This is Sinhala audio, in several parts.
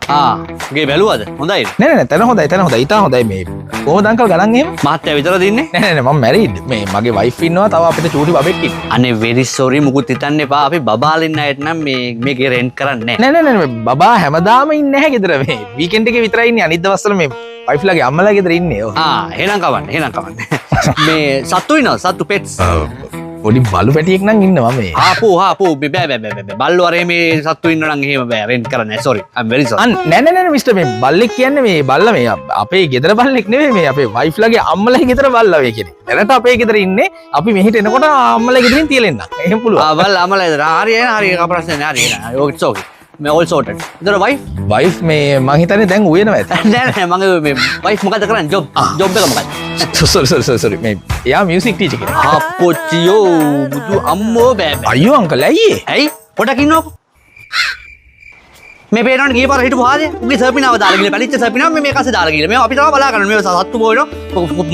ගේ බැලුවද හොඳයි නෑ නෑ තැන හොඳයි තැන හොඳයි ඉතා හොඳයි මේ කොහොමද අංකල් ගණන් එහෙම මහත්තයා විතර දින්නේ නෑ නෑ මම මැරිඩ් මේ මගේ වයිෆ් ඉන්නවා තව අපිට චූටි බබෙක් ඉන්නවා අනේ වෙරි සෝරි මුකුත් හිතන්න එපා අපි බබාලින්න අයට නම් මේකේ රෙන්ට් කරන්නේ නෑ නෑ නෑ බබා හැමදාම ඉන්නේ නැහැ ගෙදර මේ වීකෙන්ඩ් එකේ විතරයි ඉන්නේ අනිත් දවස්වල මේ වයිෆ්ලාගේ අම්මලා ගෙදර ඉන්නේ ඔව් එහෙනම් කවන්න මේ සත්තු ඉන්නවා සත්තු පෙට්ස් පොඩි බලු පැටියෙක් නම් ඉන්නවා මේ ආපෝ බෑ බල්ලු අරේ මේ සත්තු ඉන්න නම් එහෙම බෑ රෙන්ට් කරන්නේ sorry I'm very sorry නෑ නෑ නෑ මිස්ටර් මේ බල්ලෙක් කියන්නේ මේ බල්ලා මේ අපේ ගෙදර බල්ලෙක් නෙවෙයි මේ අපේ වයිෆ්ලාගේ අම්මලාගේ ගෙදර බල්ලා වේ කියන්නේ දැනට අපේ ගෙදර ඉන්නේ අපි මෙහෙට එනකොට අම්මලා ගෙදරින් තියලා එන්න එහෙම පුළුවන් බල්ලා අම්මලා ගෙදර හරි ප්‍රශ්නේ නෑ හරි it's okay මේ all sorted ඉතල වයිෆ් මේ මං හිතන්නේ දැන් උයනවා ඇත නෑ මගේ මේ වයිෆ් මොකද කරන්නේ ජොබ් එක මොකද sorry මේ එයා මියුසික් ටීචර් කෙනෙක් අපොච්චියෝ බුදු අම්මෝ බෑ අයියෝ අංකල් ඇයි පොඩක් ඉන්නකො මේ පේනවනේ ගිය පාර හිටපු හාදේ උගේ සර්පිනාව දාලා ගිහලා පැලිච්ච සර්පිනාව මේ කසේ දාලා ගිහලා මේ අපි තමයි බලා ගන්න මේ සත්තු බෝයනෝ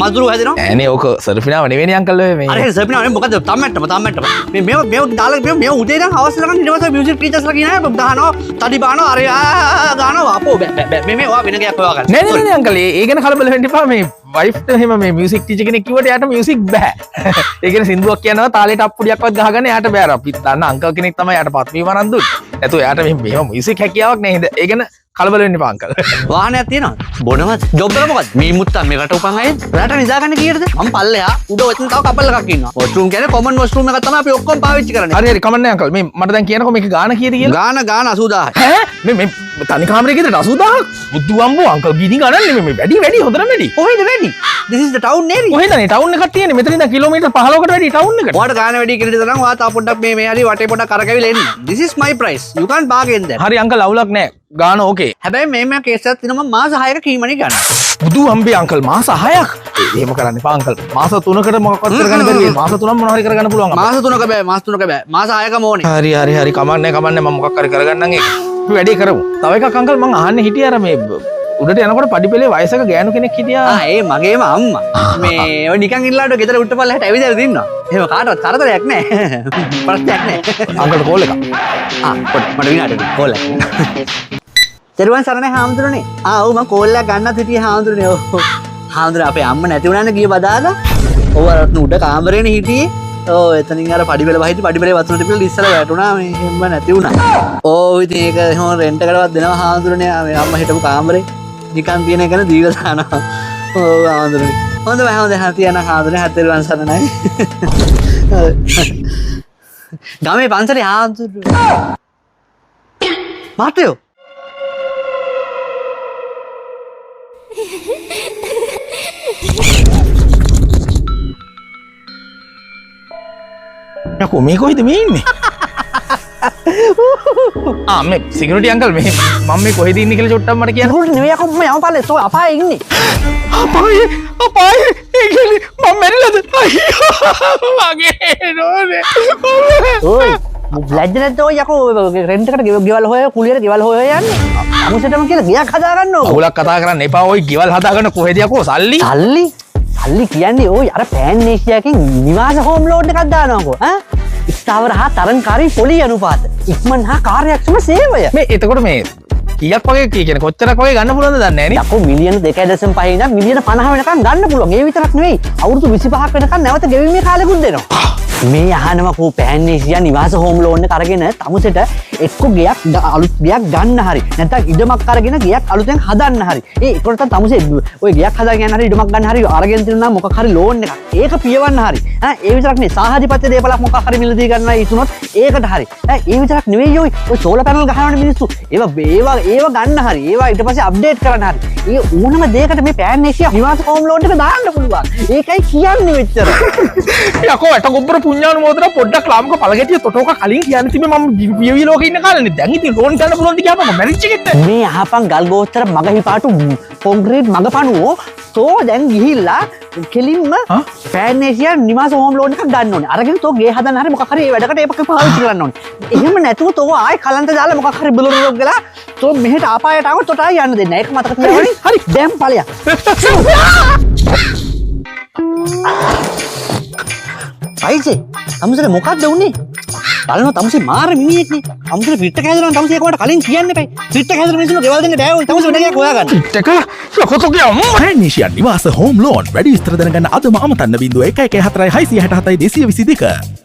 මදුරු හැදෙනවා ඈනේ ඕක සර්පිනාව නෙවෙයි අංකල් ඔය මේ අර සර්පිනාව නේ මොකද තම්මැට්ටම මේ දාලා මේ උදේ ඉඳන් හවස ළඟ ඊට පස්සේ මියුසික් ටීචර්ස්ලා කියන අය ගහනවා තඩි බානවා අර ගහනවා අපෝ බෑ මේ ඔයා වෙන ගයක් හොයා ගන්න නෑ අංකල් ඒ ගැන කලබල වෙන්න එපා මේ වයිෆ්ට එහෙම මේ මියුසික් ටීචර් කෙනෙක් කිව්වට එයාට මියුසික් බෑ ඒ කියන්නේ සින්දුවක් කියනවා තාලේට අප්පුඩියක්වත් ගහගන්න එයාට බෑ අපි දන්න අංකල් කෙනෙක් තමයි එයාට පත්වීම වරන් දුන්නේ නැතු එයාට මෙහෙම මියුසික් හැකියාවක් නෑ හින්දා ඒ ගැන කලබල වෙන්න එපා අංකල් වාහනයක් තියෙනවද බොනවද ජොබ් එක මොකද මේ මුත්තා මේකට උපන් අය රට නිදාගන්න කීයටද මම පල්ලෙහා උඩ ඔතන තව කපල් එකක් ඉන්නවා වොෂ්රූම් කියන්නේ කොමන් වොෂ්රූම් එකක් තමයි අපි ඔක්කොම පාවිච්චි කරන්නේ හරි කමන්නේ අංකල් මේ මට දැන් කියනකො මේක ගාන කීයද කියලා ගාන 80000 ඈ මේ තනි කාමරේ ගෙදර 80000ක් බුදු අම්බෝ අංකල් ගිනි ගණන් මේ වැඩි හොඳට වැඩි කොහෙද වැඩි this is the town area කොහෙද නේ ටවුන් එකක් තියෙන්නේ මෙතන ඉඳන් කිලෝමීටර් 15කට වැඩි ටවුන් එකට ඔයාලට ගාන වැඩි කියලා ඉතන ඔයා තා පොඩ්ඩක් මේ හරි වටේ පොඩ්ඩක් කරකැවිලා එන්න this is my price you can't bargain that හරි අංකල් අවුලක් නෑ ගාන ඕකේ හැබැයි මේ කේස් එකක් තියෙනවා මාස 6ක කීමනේ ගන්න බුදු අම්බේ අංකල් මාස 6ක් එහෙම කරන්න එපා අංකල් මාස 3කට මොකක්වත් කරගන්න බැරි මාස 3ක් මොනවා හරි කරගන්න පුළුවන් මාස 3ක බෑ මාස 6ක ඕනේ හරි කමන්නේ මම මොකක් හරි කරගන්නම් ඒක අපි වැඩේ කරමු තව එකක් අංකල් මං අහන්නේ හිටියේ අර මේ උඩට යනකොට පඩිපෙලේ වයසක ගෑනු කෙනෙක් හිටියා ඒ මගේම අම්මා මේ ඔය නිකන් ඉල්ලාට ගෙදර උඩට පල්ලෙහාට ඇවිදලා දින්නවා එහෙම කාටවත් කරදරයක් නැහැ ප්‍රශ්නයක් නැහැ අංකල්ට කෝල් එකක් මට විනාඩියක් කෝල් එකක් තෙරුවන් සරණයි හාමුදුරනේ ඔව් මම කෝල් එකක් ගන්නත් හිටියේ හාමුදුරනේ ඔව් හාමුදුර අපේ අම්ම නැති වුණානේ ගිය බදාදා ඔව් අර උඩ කාමරේනේ හිටියේ ඔව් එතනින් අර පඩිපෙල වහිටි පඩිපෙලේ වතුර ටිකල ඉස්සර වැටුණා මේ හැම නැති වුණා ඔව් ඉතින් ඒක එහෙම රෙන්ට් එකටවත් දෙනවා හාමුදුරනේ මේ අම්ම හිටපු කාමරේ නිකන් තියෙන එකන දීලා දානවා ඔව් හාමුදුරනේ හොඳයි හරි යන හාමුදුරනේ හතරුවන් සරණයි ගමේ පන්සලේ හාමුදුරනේ මාතයෝ යකෝ මේ කොහෙද මේ ඉන්නේ මේ සිකියුරිටි අංකල් මේ මම මේ කොහෙද ඉන්නේ කියලා චොට්ටක් මට කියන්න රුල් නෙවෙයි යකෝ මම යමපල්ලේ සෝ අපායේ ඉන්නේ අපායේ ඒ කියන්නේ මම මැරිලාද අයියෝ මගේ නෝනේ ඔය ලැජ්ජ නැද්ද ඔය යකෝ රෙන්ට් එකට ගෙවල් හොය කුලියට ගෙවල් හොය යන්නේ අමුසෙටම කියලා ගියක් හදා ගන්න ඕක අවුලක් කතා කරන්න එපා ඔය ගෙවල් හදා ගන්න කොහෙද යකෝ සල්ලි කියන්නේ ඔය අර පෑන්නේෂියාකින් නිවාස හෝම් ලෝන් එකක් දානවාකෝ ස්ථාවර හා තරංකාරී පොලි අනුපාත ඉක්මන් හා කාර්යක්ෂම සේවය මේ එතකොට මේ කීයක් වගේ කියන්නේ කොච්චරක් වගේ ගන්න පුළුවන්ද දන්නේ නැහැ නේ යකෝ මිලියන 2.5 ඉඳන් මිලියන 50 වෙනකන් ගන්න පුළුවන් ඒ විතරක් නෙවෙයි අවුරුදු 25ක් වෙනකන් නැවත ගෙවීමේ කාලෙකුත් දෙනවා මේ අහනවා කෝ පෑන්නේෂියා නිවාස හෝම් ලෝන් එක අරගෙන තමුසෙට එක්ක ගෙයක් අලුත් ගෙයක් ගන්න හරි නැත්නම් ඉඩමක් අරගෙන ගෙයක් අලුතෙන් හදන්න හරි ඒකට තමුසෙ ඔය ගෙයක් හදාගෙන හරි ඉඩමක් ගන්න හරි අරගෙන තියනවා මොකක් හරි ලෝන් එකක් ඒක පියවන්න හරි ඒ විතරක් නෙවෙයි සාහාදිපත්‍ය දේපලක් මොකක් හරි මිලදී ගන්න ඉතුනොත් ඒකට හරි ඒ විතරක් නෙවෙයි ඔය සෝලර් පැනල් ගහනවනේ මිනිස්සු ඒවා ගන්න හරි ඒවා ඊට පස්සේ අප්ඩේට් කරන්න හරි ඒ ඕනම දෙයකට මේ පෑන්නේෂියා නිවාස හෝම් ලෝන් එක දාන්න පුළුවන් ඒකයි කියන්නේ මෙච්චර යකෝ අට ගොබ්බර පුඤ්ඤානුමෝදන පොඩ්ඩක් ලාමක පළගෙටිය තොටෝක කලින් කියන්නේ තිබේ මම පියවි ලෝකේ ඉන්න කාලේ දැන් ඉතින් ලෝන් ගන්න පුළුවන් ද කියපන් මම මැරිච් එකෙත් මේ අහපන් ගල් ගෝස්තර මග හිපාටු කොන්ක්‍රීට් මග පණුවෝ තෝ දැන් ගිහිල්ලා කෙලින්ම පෑන්නේෂියා නිවාස හෝම් ලෝන් එකක් ගන්න ඕනේ අරගෙන තෝ ගේ හදන්න හරි මොකක් හරි ඒ වැඩකට ඒක පාවිච්චි කරන්න ඕනේ එහෙම නැතුව තෝ ආයි කලන්ත දාලා මොකක් හරි බිලරොක් ගලා තෝ මෙහෙට ආපායට ආවොත් තොට ආයි යන්න දෙන්නේ නැහැ ඒක මතක තියාගන්න හරි දැන් ඵලයක් අයිසේ අමුසල මොකක්ද උනේ බලනවා තමුසේ මාර මිනිහෙක්නේ. තමුසේ ෆිට් එක හැදලා තමුසේ ඒකට කලින් කියන්න එපා. ෆිට් එක හැදලා මිනිස්සුන්ට ගෙවල් දෙන්න බෑ. තමුසේ වෙන එකක් හොයාගන්න. ටික යකතෝගේ අම්මා පැන්නේසියන් නිවාස හෝම් ලෝන් වැඩි විස්තර දැනගන්න අදම අමතන්න 0114 667 222